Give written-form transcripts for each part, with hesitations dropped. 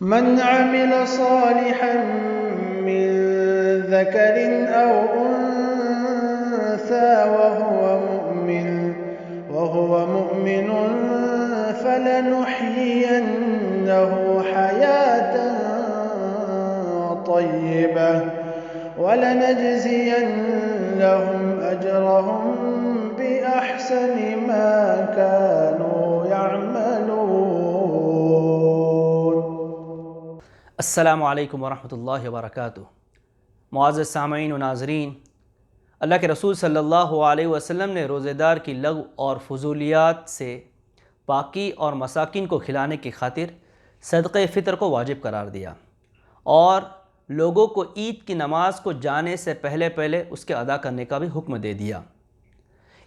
من عمل صالحا من ذكر أو أنثى وهو مؤمن فلنحيينه حياة طيبة ولنجزينهم أجرهم بأحسن ما كانوا يعملون۔ السلام علیکم ورحمۃ اللہ وبرکاتہ۔ معزز سامعین و ناظرین، اللہ کے رسول صلی اللہ علیہ وسلم نے روزہ دار کی لغو اور فضولیات سے پاکی اور مساکین کو کھلانے کی خاطر صدقہ فطر کو واجب قرار دیا اور لوگوں کو عید کی نماز کو جانے سے پہلے اس کے ادا کرنے کا بھی حکم دے دیا۔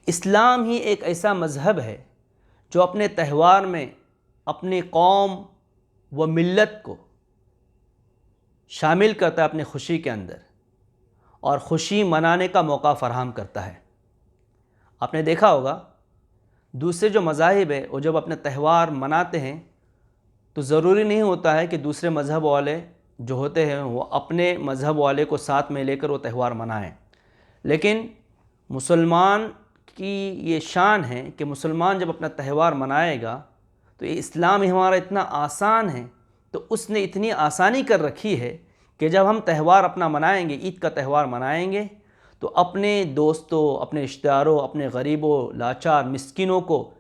اسلام ہی ایک ایسا مذہب ہے جو اپنے تہوار میں اپنی قوم و ملت کو شامل کرتا ہے اپنی خوشی کے اندر، اور خوشی منانے کا موقع فراہم کرتا ہے۔ آپ نے دیکھا ہوگا دوسرے جو مذاہب ہیں وہ جب اپنے تہوار مناتے ہیں تو ضروری نہیں ہوتا ہے کہ دوسرے مذہب والے جو ہوتے ہیں وہ اپنے مذہب والے کو ساتھ میں لے کر وہ تہوار منائیں، لیکن مسلمان کی یہ شان ہے کہ مسلمان جب اپنا تہوار منائے گا تو یہ اسلام ہمارا اتنا آسان ہے، تو اس نے اتنی آسانی کر رکھی ہے کہ جب ہم تہوار اپنا منائیں گے، عید کا تہوار منائیں گے، تو اپنے دوستوں، اپنے رشتہ داروں، اپنے غریبوں، لاچار، مسکینوں کو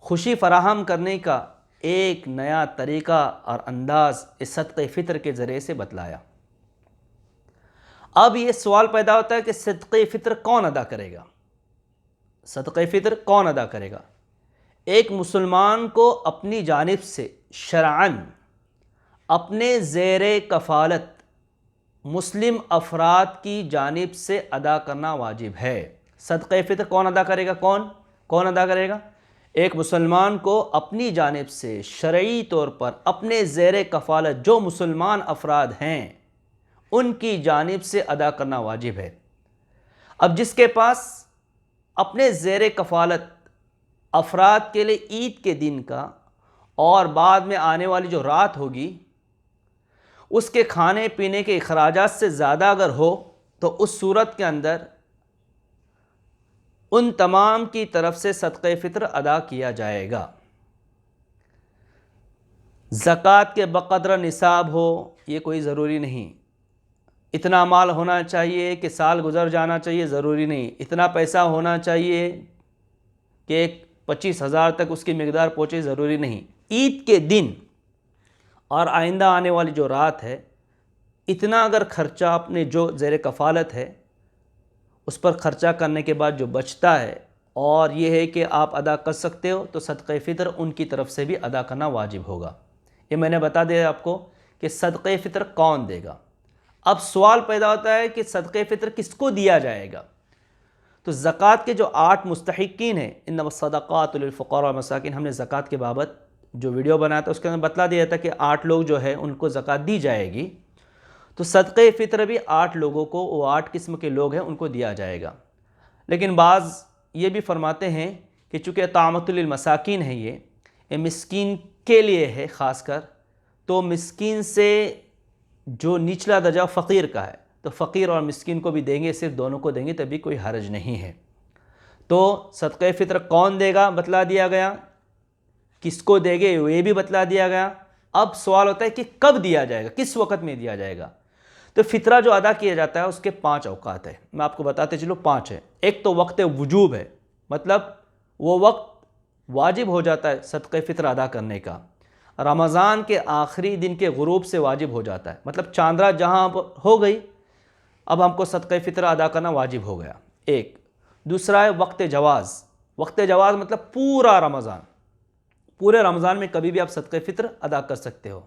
خوشی فراہم کرنے کا ایک نیا طریقہ اور انداز اس صدقہ فطر کے ذریعے سے بتلایا۔ اب یہ سوال پیدا ہوتا ہے کہ صدقہ فطر کون ادا کرے گا؟ صدقہ فطر کون ادا کرے گا؟ ایک مسلمان کو اپنی جانب سے شرعاً اپنے زیر کفالت مسلم افراد کی جانب سے ادا کرنا واجب ہے۔ صدقہ فطر کون ادا کرے گا؟ کون ادا کرے گا؟ ایک مسلمان کو اپنی جانب سے شرعی طور پر اپنے زیر کفالت جو مسلمان افراد ہیں ان کی جانب سے ادا کرنا واجب ہے۔ اب جس کے پاس اپنے زیر کفالت افراد کے لیے عید کے دن کا اور بعد میں آنے والی جو رات ہوگی اس کے کھانے پینے کے اخراجات سے زیادہ اگر ہو تو اس صورت کے اندر ان تمام کی طرف سے صدقہ فطر ادا کیا جائے گا۔ زکوٰۃ کے بقدر نصاب ہو یہ کوئی ضروری نہیں، اتنا مال ہونا چاہیے کہ سال گزر جانا چاہیے ضروری نہیں، اتنا پیسہ ہونا چاہیے کہ 25,000 تک اس کی مقدار پہنچے ضروری نہیں۔ عید کے دن اور آئندہ آنے والی جو رات ہے اتنا اگر خرچہ اپنے جو زیر کفالت ہے اس پر خرچہ کرنے کے بعد جو بچتا ہے اور یہ ہے کہ آپ ادا کر سکتے ہو تو صدقہ فطر ان کی طرف سے بھی ادا کرنا واجب ہوگا۔ یہ میں نے بتا دیا آپ کو کہ صدقہ فطر کون دے گا۔ اب سوال پیدا ہوتا ہے کہ صدقہ فطر کس کو دیا جائے گا؟ تو زکوٰۃ کے جو 8 مستحقین ہیں، انما الصدقات للفقراء والمساکین، ہم نے زکوٰۃ کے بابت جو ویڈیو بنایا تھا اس کے اندر بتلا دیا تھا کہ 8 لوگ جو ہے ان کو زکوٰۃ دی جائے گی، تو صدقہ فطر بھی 8 لوگوں کو، وہ 8 قسم کے لوگ ہیں ان کو دیا جائے گا۔ لیکن بعض یہ بھی فرماتے ہیں کہ چونکہ طعامۃ للمساکین ہے، یہ مسکین کے لیے ہے خاص کر، تو مسکین سے جو نچلا درجہ فقیر کا ہے تو فقیر اور مسکین کو بھی دیں گے، صرف دونوں کو دیں گے تبھی کوئی حرج نہیں ہے۔ تو صدقہ فطر کون دے گا بتلا دیا گیا، کس کو دے گے یہ بھی بتلا دیا گیا۔ اب سوال ہوتا ہے کہ کب دیا جائے گا، کس وقت میں دیا جائے گا؟ تو فطرہ جو ادا کیا جاتا ہے اس کے 5 اوقات ہیں، میں آپ کو بتاتے چلو 5 ہیں۔ ایک تو وقت وجوب ہے، مطلب وہ وقت واجب ہو جاتا ہے صدقہ فطر ادا کرنے کا، رمضان کے آخری دن کے غروب سے واجب ہو جاتا ہے، مطلب چاند رات جہاں ہو گئی اب ہم کو صدقہ فطر ادا کرنا واجب ہو گیا، ایک۔ دوسرا ہے وقت جواز۔ وقت جواز مطلب پورے رمضان میں کبھی بھی آپ صدقہ فطر ادا کر سکتے ہو۔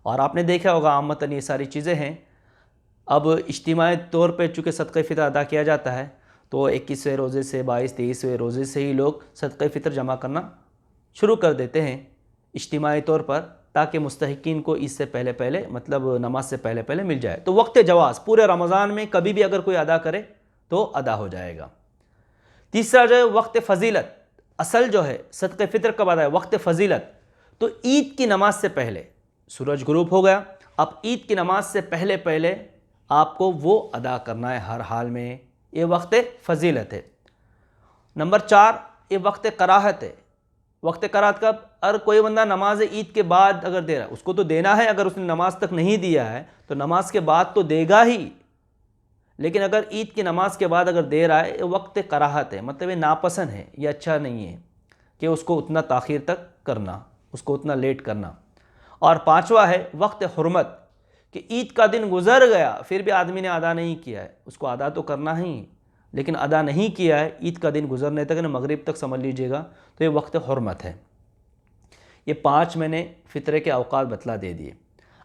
اور آپ نے دیکھا ہوگا عامةً یہ ساری چیزیں ہیں، اب اجتماعی طور پہ چونکہ صدقہ فطر ادا کیا جاتا ہے تو 21ویں روزے سے 22-23ویں روزے سے ہی لوگ صدقہ فطر جمع کرنا شروع کر دیتے ہیں اجتماعی طور پر، تاکہ مستحقین کو اس سے پہلے مطلب نماز سے پہلے مل جائے۔ تو وقت جواز پورے رمضان میں کبھی بھی اگر کوئی ادا کرے تو ادا ہو جائے گا۔ تیسرا جو ہے وقت فضیلت، اصل جو ہے صدقہ فطر کب ادا ہے؟ وقت فضیلت، تو عید کی نماز سے پہلے سورج غروب ہو گیا، اب عید کی نماز سے پہلے پہلے آپ کو وہ ادا کرنا ہے ہر حال میں، یہ وقت فضیلت ہے۔ نمبر 4، یہ وقت کراہت ہے۔ وقت کراہت کب؟ اگر کوئی بندہ نماز عید کے بعد اگر دے رہا ہے، اس کو تو دینا ہے، اگر اس نے نماز تک نہیں دیا ہے تو نماز کے بعد تو دے گا ہی، لیکن اگر عید کی نماز کے بعد اگر دے رہا ہے، یہ وقت کراہت ہے، مطلب یہ ناپسند ہے، یہ اچھا نہیں ہے کہ اس کو اتنا تاخیر تک کرنا، اس کو اتنا لیٹ کرنا۔ اور 5واں ہے وقت حرمت، کہ عید کا دن گزر گیا پھر بھی آدمی نے ادا نہیں کیا ہے، اس کو ادا تو کرنا ہی، لیکن ادا نہیں کیا ہے عید کا دن گزرنے تک، مغرب تک سمجھ لیجئے گا، تو یہ وقت حرمت ہے۔ یہ 5 میں نے فطرے کے اوقات بتلا دے دیے۔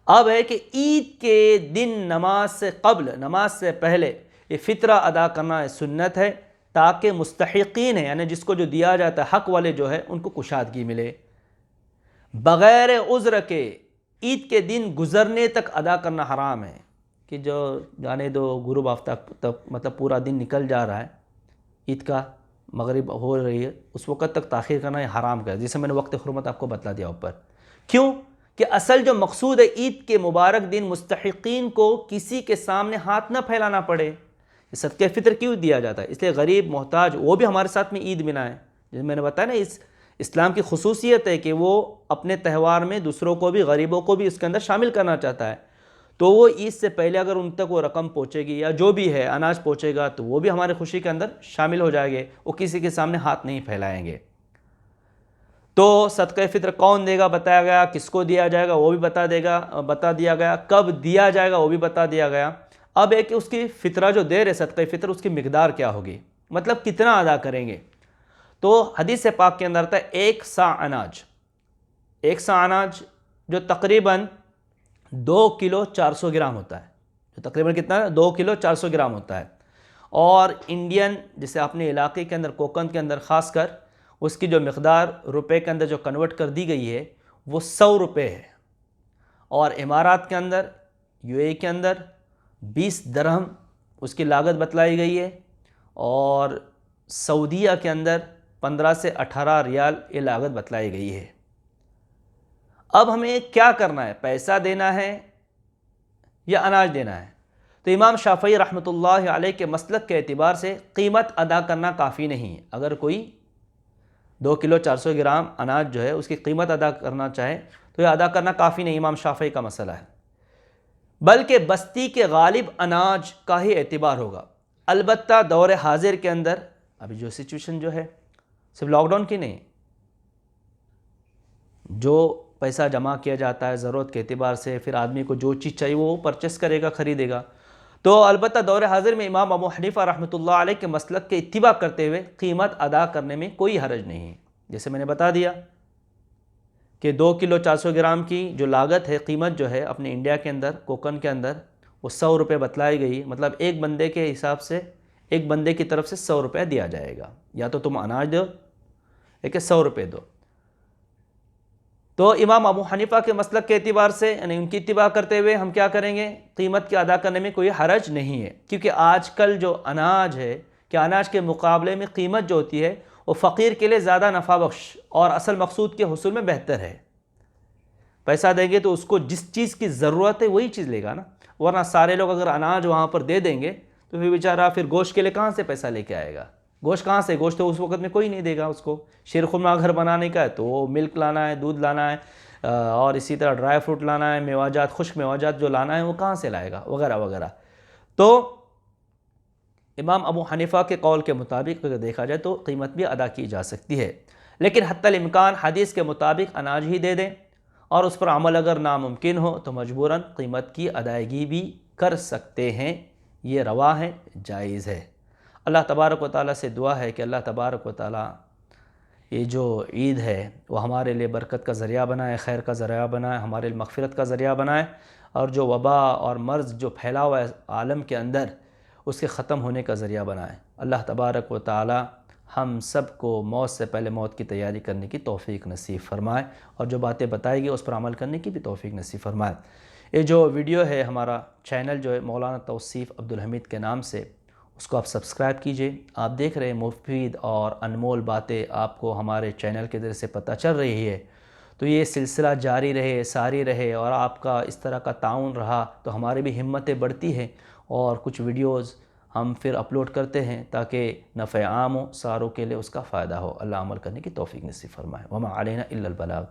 اب ہے کہ عید کے دن نماز سے قبل، نماز سے پہلے یہ فطرہ ادا کرنا ہے، سنت ہے، تاکہ مستحقین ہیں، یعنی جس کو جو دیا جاتا ہے، حق والے جو ہے، ان کو کشادگی ملے۔ بغیر عذر کے عید کے دن گزرنے تک ادا کرنا حرام ہے، کہ جو جانے دو غروب آفتاب تک، مطلب پورا دن نکل جا رہا ہے، عید کا مغرب ہو رہی ہے، اس وقت تک تاخیر کرنا یہ حرام کا ہے، جسے میں نے وقت حرمت آپ کو بتلا دیا اوپر۔ کیوں؟ کہ اصل جو مقصود ہے عید کے مبارک دن مستحقین کو کسی کے سامنے ہاتھ نہ پھیلانا پڑے، یہ صدقہ فطر کیوں دیا جاتا ہے؟ اس لیے غریب محتاج وہ بھی ہمارے ساتھ میں عید منائیں، جیسے میں نے بتایا نا، اس اسلام کی خصوصیت ہے کہ وہ اپنے تہوار میں دوسروں کو بھی، غریبوں کو بھی اس کے اندر شامل کرنا چاہتا ہے، تو وہ عید سے پہلے اگر ان تک وہ رقم پہنچے گی یا جو بھی ہے اناج پہنچے گا تو وہ بھی ہماری خوشی کے اندر شامل ہو جائے گے، وہ کسی کے سامنے ہاتھ نہیں پھیلائیں گے۔ تو صدقہ فطر کون دے گا بتایا گیا، کس کو دیا جائے گا وہ بھی بتا دیا گیا، کب دیا جائے گا وہ بھی بتا دیا گیا۔ اب ہے کہ اس کی فطرہ جو دے رہے صدقہ فطر، اس کی مقدار کیا ہوگی، مطلب کتنا ادا کریں گے۔ تو حدیث پاک کے اندر تھا 1 صاع اناج، 1 صاع اناج جو تقریباً 2 کلو 400 گرام ہوتا ہے، جو تقریباً کتنا ہے، 2 کلو 400 گرام ہوتا ہے۔ اور انڈین جسے اپنے علاقے کے اندر، کوکن کے اندر خاص کر، اس کی جو مقدار روپے کے اندر جو کنورٹ کر دی گئی ہے وہ 100 روپے ہے، اور امارات کے اندر، یو اے کے اندر 20 درہم اس کی لاگت بتلائی گئی ہے، اور سعودیہ کے اندر 15 سے 18 ریال یہ لاگت بتلائی گئی ہے۔ اب ہمیں کیا کرنا ہے، پیسہ دینا ہے یا اناج دینا ہے؟ تو امام شافعی رحمۃ اللہ علیہ کے مسلک کے اعتبار سے قیمت ادا کرنا کافی نہیں ہے۔ اگر کوئی 2 کلو 400 گرام اناج جو ہے اس کی قیمت ادا کرنا چاہے تو یہ ادا کرنا کافی نہیں، امام شافعی کا مسئلہ ہے، بلکہ بستی کے غالب اناج کا ہی اعتبار ہوگا۔ البتہ دور حاضر کے اندر ابھی جو سچویشن جو ہے، صرف لاک ڈاؤن کی نہیں، جو پیسہ جمع کیا جاتا ہے ضرورت کے اعتبار سے، پھر آدمی کو جو چیز چاہیے وہ پرچیز کرے گا، خریدے گا، تو البتہ دور حاضر میں امام ابو حنیفہ رحمۃ اللہ علیہ کے مسلک کے اتباع کرتے ہوئے قیمت ادا کرنے میں کوئی حرج نہیں ہے۔ جیسے میں نے بتا دیا کہ 2 کلو 400 گرام کی جو لاگت ہے، قیمت جو ہے اپنے انڈیا کے اندر، کوکن کے اندر، وہ 100 روپے بتلائی گئی، مطلب ایک بندے کے حساب سے، ایک بندے کی طرف سے 100 روپے دیا جائے گا، یا تو تم اناج دو یا کہ 100 روپے دو۔ تو امام ابو حنیفہ کے مسلک کے اعتبار سے، یعنی ان کی اتباع کرتے ہوئے ہم کیا کریں گے، قیمت کے ادا کرنے میں کوئی حرج نہیں ہے، کیونکہ آج کل جو اناج ہے کہ اناج کے مقابلے میں قیمت جو ہوتی ہے وہ فقیر کے لیے زیادہ نفع بخش اور اصل مقصود کے حصول میں بہتر ہے۔ پیسہ دیں گے تو اس کو جس چیز کی ضرورت ہے وہی چیز لے گا نا، ورنہ سارے لوگ اگر اناج وہاں پر دے دیں گے تو پھر بیچارہ پھر گوشت کے لیے کہاں سے پیسہ لے کے آئے گا، گوشت کہاں سے، گوشت تو اس وقت میں کوئی نہیں دے گا اس کو۔ شیرخرما گھر بنانے کا ہے تو وہ ملک لانا ہے، دودھ لانا ہے، اور اسی طرح ڈرائی فروٹ لانا ہے، میوہ خشک میوہ جات جو لانا ہے وہ کہاں سے لائے گا، وغیرہ وغیرہ۔ تو امام ابو حنیفہ کے قول کے مطابق اگر دیکھا جائے تو قیمت بھی ادا کی جا سکتی ہے، لیکن حتی الامکان حدیث کے مطابق اناج ہی دے دیں، اور اس پر عمل اگر ناممکن ہو تو مجبوراً قیمت کی ادائیگی بھی کر سکتے ہیں، یہ روا ہے، جائز ہے۔ اللہ تبارک و تعالیٰ سے دعا ہے کہ اللہ تبارک و تعالیٰ یہ جو عید ہے وہ ہمارے لیے برکت کا ذریعہ بنائے، خیر کا ذریعہ بنائے، ہمارے لیے مغفرت کا ذریعہ بنائے، اور جو وبا اور مرض جو پھیلا ہوا ہے عالم کے اندر اس کے ختم ہونے کا ذریعہ بنائے۔ اللہ تبارک و تعالیٰ ہم سب کو موت سے پہلے موت کی تیاری کرنے کی توفیق نصیب فرمائے، اور جو باتیں بتائی گئی اس پر عمل کرنے کی بھی توفیق نصیب فرمائے۔ یہ جو ویڈیو ہے، ہمارا چینل جو ہے مولانا توصیف عبدالحمید کے نام سے، اس کو آپ سبسکرائب کیجئے۔ آپ دیکھ رہے ہیں مفید اور انمول باتیں آپ کو ہمارے چینل کے ذریعے سے پتہ چل رہی ہے، تو یہ سلسلہ جاری رہے، ساری رہے، اور آپ کا اس طرح کا تعاون رہا تو ہماری بھی ہمتیں بڑھتی ہیں، اور کچھ ویڈیوز ہم پھر اپلوڈ کرتے ہیں تاکہ نفع عام ہو، ساروں کے لیے اس کا فائدہ ہو۔ اللہ عمل کرنے کی توفیق نصیب فرمائے۔ وما علینا الا البلاغ۔